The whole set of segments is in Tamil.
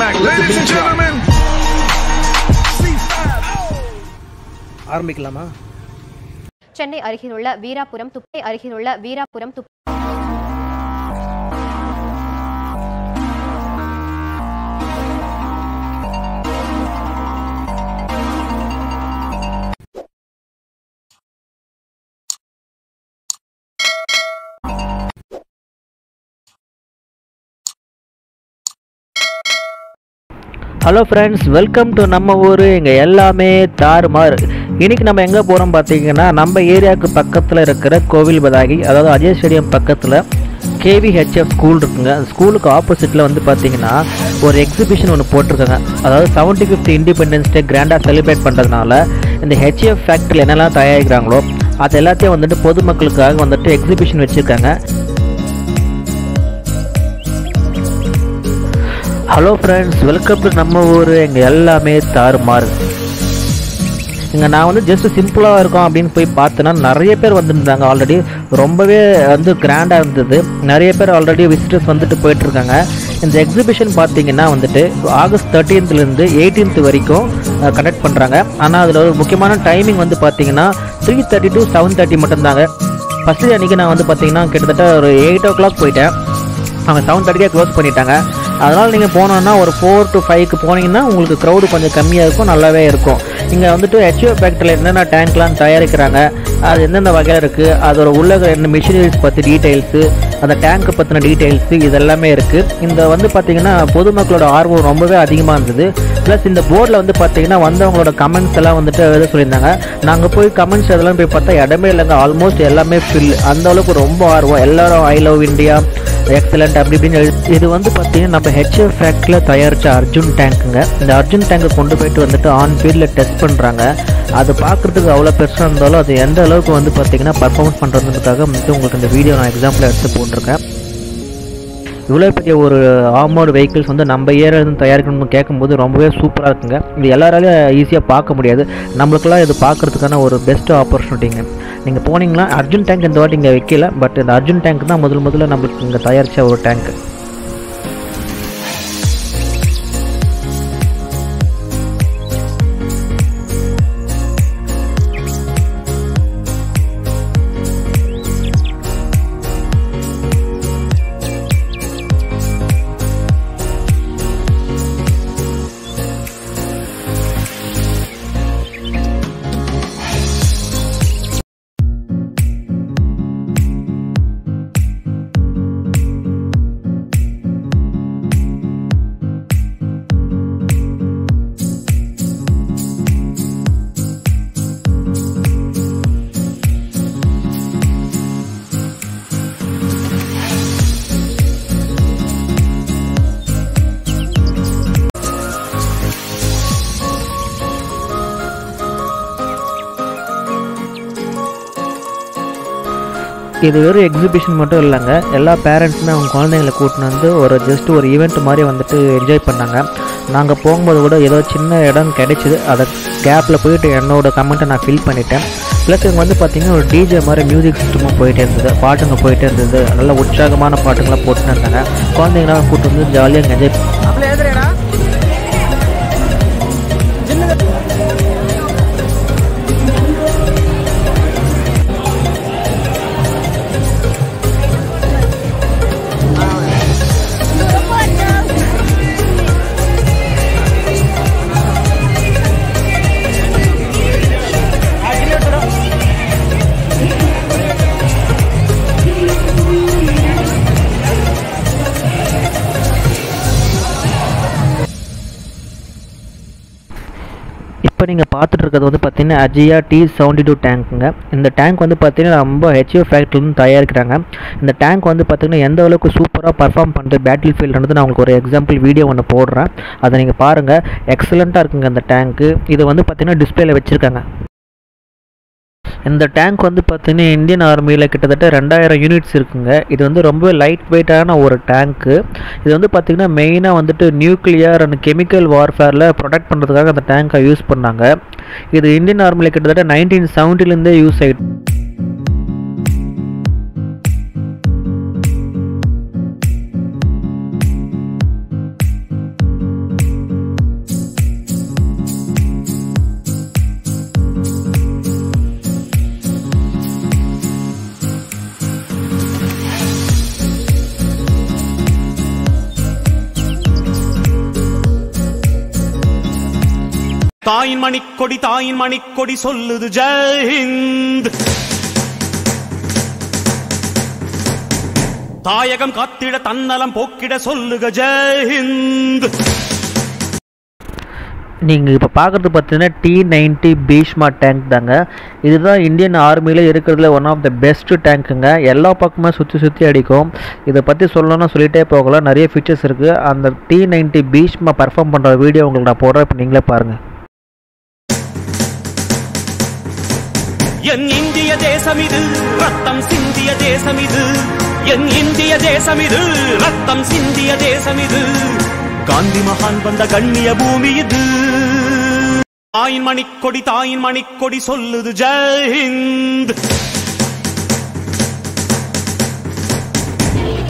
back, ladies and gentlemen. ஆரம்பிக்கலாமா? சென்னை அருகிலுள்ள Veerapuram hello friends, welcome to நம்ம ஊர். இங்கே எல்லாமே தாறுமாறு. இன்றைக்கி நம்ம எங்கே போகிறோம் பார்த்தீங்கன்னா, நம்ம ஏரியாவுக்கு பக்கத்தில் இருக்கிற கோவில் பதாகி, அதாவது அஜய் ஸ்டேடியம் பக்கத்தில் கேவிஹெச்எஃப் ஸ்கூல் இருக்குங்க. அந்த ஸ்கூலுக்கு ஆப்போசிட்டில் வந்து பார்த்தீங்கன்னா ஒரு எக்ஸிபிஷன் ஒன்று போட்டிருக்காங்க. அதாவது 75th இண்டிபெண்டன்ஸ் டே கிராண்டாக செலிப்ரேட் பண்ணுறதுனால இந்த ஹெச்எஃப் ஃபேக்ட்ரியில் என்னெல்லாம் தயாரிக்கிறாங்களோ அது எல்லாத்தையும் வந்துட்டு பொதுமக்களுக்காக வந்துட்டு எக்ஸிபிஷன் வச்சுருக்காங்க. ஹலோ ஃப்ரெண்ட்ஸ், வெல்கம் டு நம்ம ஊர். இங்கே எல்லாமே தாறுமாறு. இங்கே நான் வந்து ஜஸ்ட் சிம்பிளாக இருக்கோம் அப்படின்னு போய் பார்த்தேன்னா நிறைய பேர் வந்துருந்தாங்க. ஆல்ரெடி ரொம்பவே வந்து கிராண்டாக இருந்தது. நிறைய பேர் ஆல்ரெடி விசிட்டர்ஸ் வந்துட்டு போயிட்டுருக்காங்க. இந்த எக்ஸிபிஷன் பார்த்தீங்கன்னா வந்துட்டு ஆகஸ்ட் 13th 18th வரைக்கும் கண்டக்ட் பண்ணுறாங்க. ஆனால் அதில் ஒரு முக்கியமான டைமிங் வந்து பார்த்தீங்கன்னா 3:30 to 7:30 மட்டும்தாங்க. ஃபஸ்ட்டு டே அன்றைக்கி நான் வந்து பார்த்தீங்கன்னா கிட்டத்தட்ட ஒரு 8 o'clock போயிட்டேன். அவங்க 7:30 க்ளோஸ் பண்ணிட்டாங்க. அதனால் நீங்கள் போனோன்னா ஒரு 4 to 5 போனீங்கன்னா உங்களுக்கு க்ரௌடு கொஞ்சம் கம்மியாக இருக்கும், நல்லாவே இருக்கும். இங்கே வந்துட்டு ஹெச்ஓ ஃபேக்ட்ரியில் என்னென்ன டேங்க்லாம் தயாரிக்கிறாங்க, அது எந்தெந்த வகையில் இருக்குது, அதோட உள்ள என்ன மிஷினரிஸ் பற்றி டீட்டெயில்ஸு, அந்த டேங்க்கை பற்றின டீட்டெயில்ஸு இதெல்லாமே இருக்குது. இந்த வந்து பார்த்திங்கன்னா பொதுமக்களோட ஆர்வம் ரொம்பவே அதிகமாக இருந்தது. ப்ளஸ் இந்த போர்டில் வந்து பார்த்திங்கன்னா வந்தவங்களோட கமெண்ட்ஸ் எல்லாம் வந்துட்டு எழுத சொல்லியிருந்தாங்க. நாங்கள் போய் கமெண்ட்ஸ் அதெல்லாம் போய் பார்த்தா இடமே இல்லைங்க, ஆல்மோஸ்ட் எல்லாமே ஃபில். அந்தளவுக்கு ரொம்ப ஆர்வம். எல்லோரும் ஐ லவ் இந்தியா, எக்ஸலண்ட் அப்படி இப்படின்னு இது வந்து பார்த்தீங்கன்னா நம்ம ஹெச்எஃப் ஃபேக்ட்ரியில் தயாரித்த அர்ஜுன் டேங்க்குங்க. இந்த அர்ஜுன் டேங்கை கொண்டு போயிட்டு வந்துட்டு ஆன் ஃபீல்டில் டெஸ்ட் பண்ணுறாங்க. அது பார்க்குறதுக்கு அவ்வளோ பெருசாக இருந்தாலும் அது எந்த அளவுக்கு வந்து பார்த்திங்கன்னா பர்ஃபார்மன்ஸ் பண்ணுறதுக்காக வந்துட்டு உங்களுக்கு இந்த வீடியோ நான் எக்ஸாம்பிள் எடுத்து போட்டிருக்கேன். இவ்வளோ பெரிய ஒரு ஆர்மர்டு வெஹிக்கிள்ஸ் வந்து நம்ம ஏரியாவிலேருந்து தயாரிக்கணும்னு கேட்கும்போது ரொம்பவே சூப்பராக இருக்குங்க. இது எல்லாராலையும் ஈஸியாக பார்க்க முடியாது. நம்மளுக்கெல்லாம் இது பார்க்குறதுக்கான ஒரு பெஸ்ட் ஆப்பர்ச்சுனிட்டிங்க. நீங்கள் போனீங்கன்னா அர்ஜுன் டேங்க் இந்த வாட்டி இங்கே வைக்கல, பட் இந்த அர்ஜுன் டேங்க் தான் முதல்ல நம்மளுக்கு இங்கே தயாரித்த ஒரு டேங்க். இது வெறும் எக்ஸிபிஷன் மட்டும் இல்லைங்க, எல்லா பேரண்ட்ஸுமே அவங்க குழந்தைங்களை கூட்டின்னு வந்து ஜஸ்ட் ஒரு ஈவெண்ட் மாதிரி வந்துட்டு என்ஜாய் பண்ணாங்க. நாங்கள் போகும்போது கூட ஏதோ சின்ன இடம் கிடைச்சிது, அதை கேப்பில் போயிட்டு என்னோடய கமெண்ட்டை நான் ஃபில் பண்ணிட்டேன். ப்ளஸ் இங்கே வந்து பார்த்திங்கன்னா ஒரு டிஜே மாதிரி மியூசிக் சிஸ்டமும் போயிட்டே இருந்தது, பாட்டுங்க போயிட்டே இருந்தது. நல்ல உற்சாகமான பாட்டுங்களாம் போட்டுன்னு இருந்தாங்க. குழந்தைங்களாம் கூட்டு வந்து ஜாலியாக என்ஜாய் இப்போ நீங்கள் பார்த்துட்டு இருக்கிறது வந்து பார்த்தீங்கன்னா அஜியா T72 டேங்க்குங்க. இந்த டேங்க் வந்து பார்த்தீங்கன்னா ரொம்ப ஹெச்ஓ ஃபேக்ட்ரிலேருந்து தயாரிக்கிறாங்க. இந்த டேங்க் வந்து பார்த்தீங்கன்னா எந்த அளவுக்கு சூப்பராக பர்ஃபார்ம் பண்ணுறது பேட்டில் ஃபீல்டுன்றது நான் உங்களுக்கு ஒரு எக்ஸாம்பிள் வீடியோ ஒன்று போடுறேன், அதை நீங்கள் பாருங்கள். எக்ஸலண்ட்டாக இருக்குங்க இந்த டேங்க்கு. இது வந்து பார்த்தீங்கன்னா டிஸ்பிளேல வச்சுருக்காங்க. இந்த டேங்க் வந்து பார்த்தீங்கன்னா இந்தியன் ஆர்மியில் கிட்டத்தட்ட 2000 யூனிட்ஸ் இருக்குங்க. இது வந்து ரொம்ப லைட் வெயிட்டான ஒரு டேங்க்கு. இது வந்து பார்த்திங்கன்னா மெயினாக வந்துட்டு நியூக்ளியர் அண்ட் கெமிக்கல் வார்ஃபேரில் ப்ரொடெக்ட் பண்ணுறதுக்காக அந்த டேங்கை யூஸ் பண்ணாங்க. இது இந்தியன் ஆர்மியில் கிட்டத்தட்ட 1970 யூஸ் ஆகிட்டு. தாயின் மணிக்கொடி சொல்லுது ஜெய் ஹிந்த். தாயகம் காத்திட தன்னலம் போக்கிட சொல்லுக ஜெய் ஹிந்த். நீங்கள் இப்போ பார்க்குறது பார்த்தீங்கன்னா T90 பீஷ்மா டேங்க் தாங்க. இதுதான் இந்தியன் ஆர்மியில் இருக்கிறதுல ஒன் ஆஃப் த பெஸ்ட்டு டேங்க்குங்க. எல்லா பக்கமே சுற்றி அடிக்கும். இதை பற்றி சொல்லணும்னா சொல்லிகிட்டே போகலாம், நிறைய ஃபீச்சர்ஸ் இருக்குது. அந்த T90 பீஷ்மா பர்ஃபார்ம் பண்ணுற வீடியோ உங்களுக்கு நான் போடுறேன், இப்போ நீங்களே பாருங்கள். என் இந்திய தேசம் இது, ரத்தம் சிந்திய தேசம் இது. என் இந்திய தேசம் இது, ரத்தம் சிந்திய தேசம் இது. காந்தி மகான் வந்த கண்ணிய பூமி இது. தாயின் மணிக்கொடி சொல்லுது ஜெய் ஹிந்த்.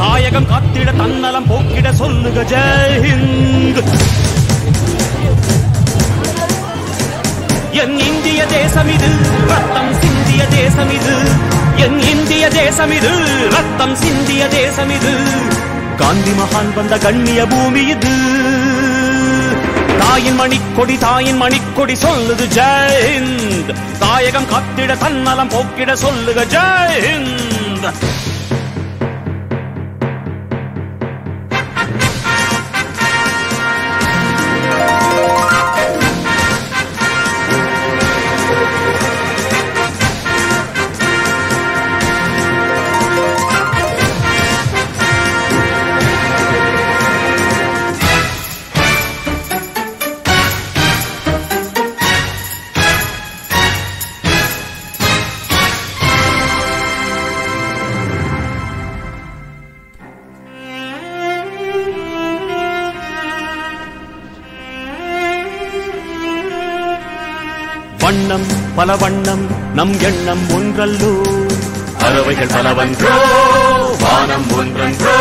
தாயகம் காத்திட தன்னலம் போக்கிட சொல்லுக ஜெய் ஹிந்த். என் இந்திய தேசம் இது, ரத்தம் சிந்திய தேசம் இது. என் இந்திய தேசம் இது, ரத்தம் சிந்திய தேசம் இது. காந்தி மகான் வந்த கண்ணிய பூமி இது. தாயின் மணிக்கொடி சொல்லுது ஜெய் ஹிந்த். தாயகம் காத்திட தன்னலம் போக்கிட சொல்லுக ஜெய் ஹிந்த். வண்ணம் பல வண்ணம் நம் எண்ணம் ஒன்றல்லோ. பறவைகள் பலவன்றோ, வானம் ஒன்றன்றோ.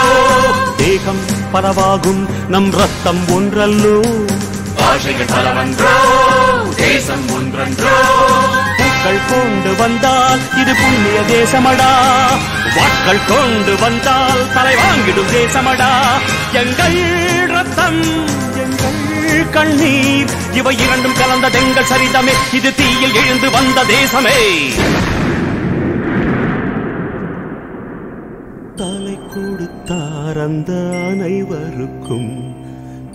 தேகம் பலவாகும் நம் ரத்தம் ஒன்றல்லோ. பாஷைகள் பலவன்றோ, தேசம் ஒன்றன்றோ. பூக்கள் கொண்டு வந்தால் இது புண்ணிய தேசமடா. வாட்கள் கொண்டு வந்தால் தலை வாங்கிடும் தேசமடா. எங்கள் ரத்தம் எங்கள் கண்ணீர் இவை இரண்டும் கலந்த தெங்கள் சரிதமே. இது தீயில் எழுந்து வந்த தேசமே. தலை கொடுத்தார் அந்த அனைவருக்கும்.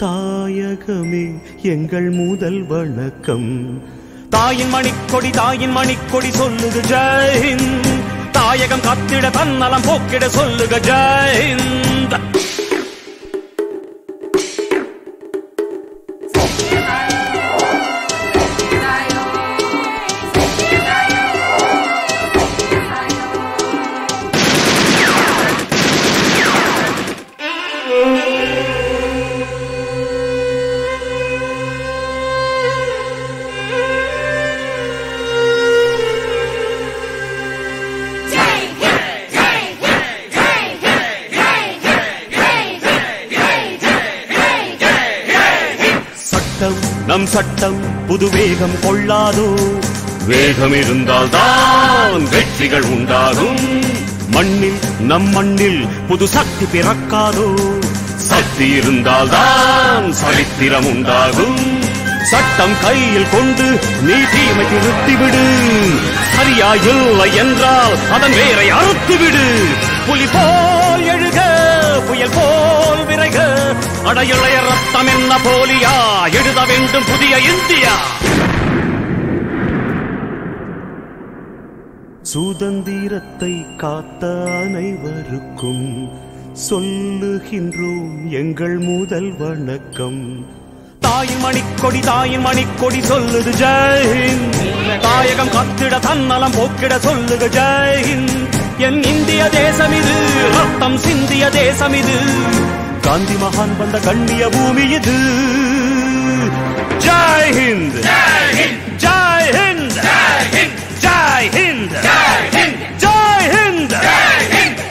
தாயகமே எங்கள் முதல் வணக்கம். தாயின் மணிக்கொடி சொல்லுது ஜெய் ஹிந்த். தாயகம் காத்திட தன்னலம் போக்கிட சொல்லுக ஜெய் ஹிந்த். நம் சட்டம் புது வேகம் கொள்ளாதோ. வேகம் இருந்தால் தான் வெற்றிகள் உண்டாகும். மண்ணில் நம் மண்ணில் புது சக்தி பிறக்காதோ. சக்தி இருந்தால் தான் சரித்திரம் உண்டாகும். சட்டம் கையில் கொண்டு நீ தீமை திருத்திவிடு. சரியா இல்லை என்றால் அதன் வேரை அறுத்துவிடு. புலி போல் எழுக, புயல் போல் விரைக. அடையுளைய ரத்தம் என்ன போலியா, எழுத வேண்டும் புதிய இந்தியா. சுதந்திரத்தை காத்த அனைவருக்கும் சொல்லுகின்றோம் எங்கள் முதல் வணக்கம். தாயின் மணிக்கொடி சொல்லுது ஜெய் ஹிந்த். தாயகம் காத்திட தன்னலம் போக்கிட சொல்லுக ஜெய் ஹிந்த். என் இந்திய தேசம் இது, ரத்தம் சிந்திய தேசம் இது. காந்தி மகான் வந்த கண்ணிய பூமி இது. ஜெய் ஹிந்த், ஜெய் ஹிந்த், ஜெய் ஹிந்த், ஜெய் ஹிந்த், ஜெய் ஹிந்த், ஜெய் ஹிந்த், ஜெய் ஹிந்த்.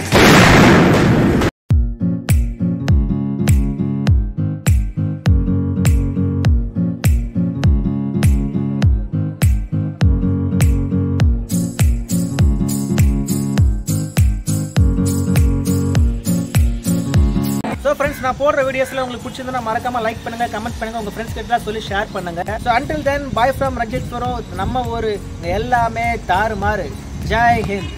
ஸோ ஃப்ரெண்ட்ஸ், நான் போடுற வீடியோஸ்ல உங்களுக்கு பிடிச்சிருந்தா மறக்காம லைக் பண்ணுங்க, கமெண்ட் பண்ணுங்க, உங்க ஃப்ரெண்ட்ஸ் கிட்ட சொல்லி ஷேர் பண்ணுங்க. So until then bye from Ranjith bro. நம்ம ஊரு எல்லாமே தாறுமாறு. ஜெய் ஹிந்த்.